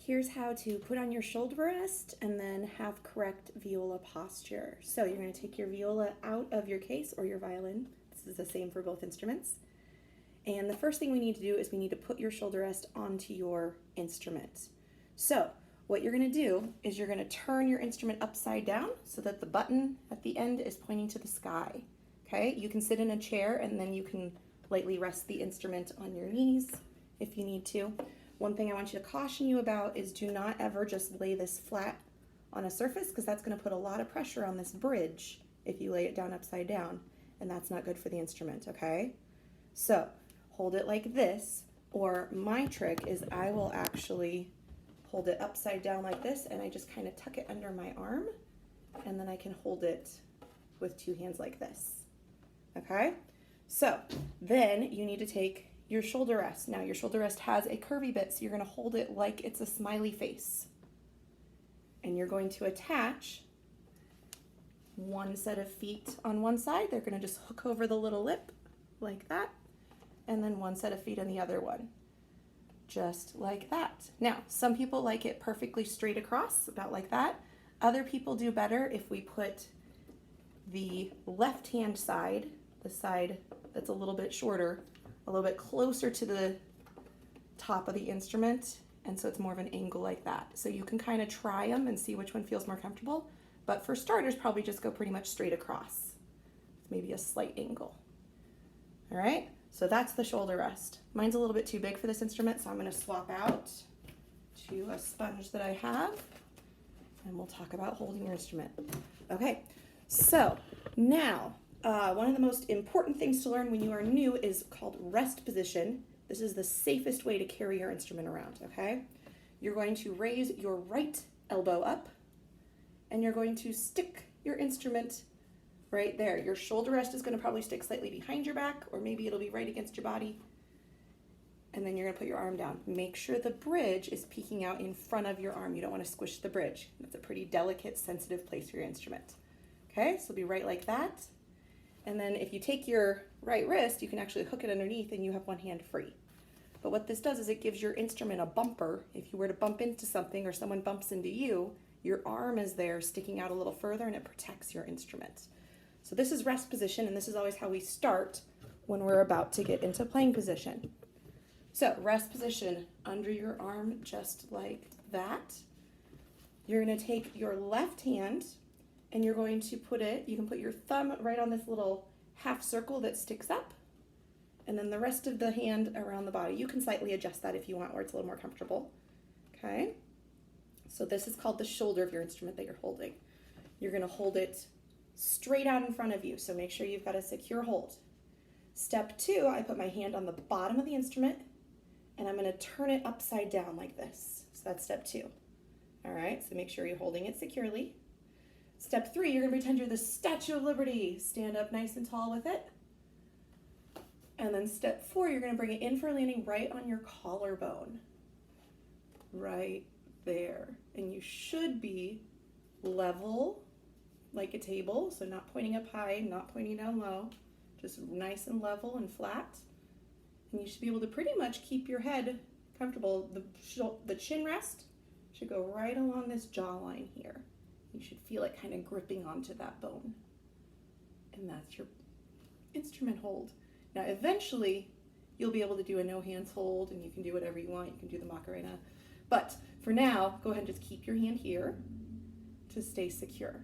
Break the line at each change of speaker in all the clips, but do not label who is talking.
here's how to put on your shoulder rest and then have correct viola posture. So you're going to take your viola out of your case or your violin. This is the same for both instruments. And the first thing we need to do is we need to put your shoulder rest onto your instrument. So what you're going to do is you're going to turn your instrument upside down so that the button at the end is pointing to the sky. Okay, you can sit in a chair and then you can lightly rest the instrument on your knees if you need to. One thing I want you to caution you about is do not ever just lay this flat on a surface, because that's going to put a lot of pressure on this bridge if you lay it down upside down, and that's not good for the instrument, okay? So hold it like this, or my trick is I will actually hold it upside down like this, and I just kind of tuck it under my arm, and then I can hold it with two hands like this, okay? So then you need to take your shoulder rest. Now your shoulder rest has a curvy bit, so you're going to hold it like it's a smiley face. And you're going to attach one set of feet on one side. They're going to just hook over the little lip like that. And then one set of feet on the other one, just like that. Now, some people like it perfectly straight across, about like that. Other people do better if we put the left-hand side, the side that's a little bit shorter, a little bit closer to the top of the instrument, and so it's more of an angle like that. So you can kind of try them and see which one feels more comfortable, but for starters, probably just go pretty much straight across with maybe a slight angle. All right, so that's the shoulder rest. Mine's a little bit too big for this instrument, so I'm going to swap out to a sponge that I have, and we'll talk about holding your instrument. Okay, so now one of the most important things to learn when you are new is called rest position. This is the safest way to carry your instrument around, okay? You're going to raise your right elbow up, and you're going to stick your instrument right there. Your shoulder rest is going to probably stick slightly behind your back, or maybe it'll be right against your body. And then you're going to put your arm down. Make sure the bridge is peeking out in front of your arm. You don't want to squish the bridge. That's a pretty delicate, sensitive place for your instrument. Okay, so it'll be right like that. And then if you take your right wrist, you can actually hook it underneath and you have one hand free. But what this does is it gives your instrument a bumper. If you were to bump into something or someone bumps into you, your arm is there sticking out a little further and it protects your instrument. So this is rest position, and this is always how we start when we're about to get into playing position. So rest position under your arm just like that. You're going to take your left hand and you're going to put it, you can put your thumb right on this little half circle that sticks up, and then the rest of the hand around the body. You can slightly adjust that if you want, where it's a little more comfortable. Okay, so this is called the shoulder of your instrument that you're holding. You're going to hold it straight out in front of you, so make sure you've got a secure hold. Step 2, I put my hand on the bottom of the instrument, and I'm going to turn it upside down like this. So that's step 2. All right, so make sure you're holding it securely. Step 3, you're going to pretend you're the Statue of Liberty. Stand up nice and tall with it. And then step 4, you're going to bring it in for a landing right on your collarbone. Right there. And you should be level like a table, so not pointing up high, not pointing down low, just nice and level and flat. And you should be able to pretty much keep your head comfortable. The chin rest should go right along this jawline here. You should feel it kind of gripping onto that bone. And that's your instrument hold. Now eventually you'll be able to do a no hands hold, and you can do whatever you want. You can do the Macarena. But for now, go ahead and just keep your hand here to stay secure.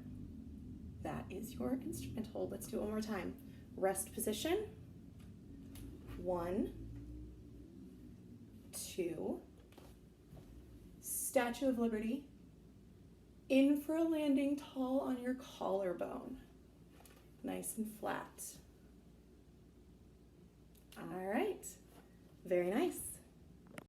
That is your instrument hold. Let's do it one more time. Rest position. 1, 2. Statue of Liberty. In for a landing tall on your collarbone. Nice and flat. All right. Very nice.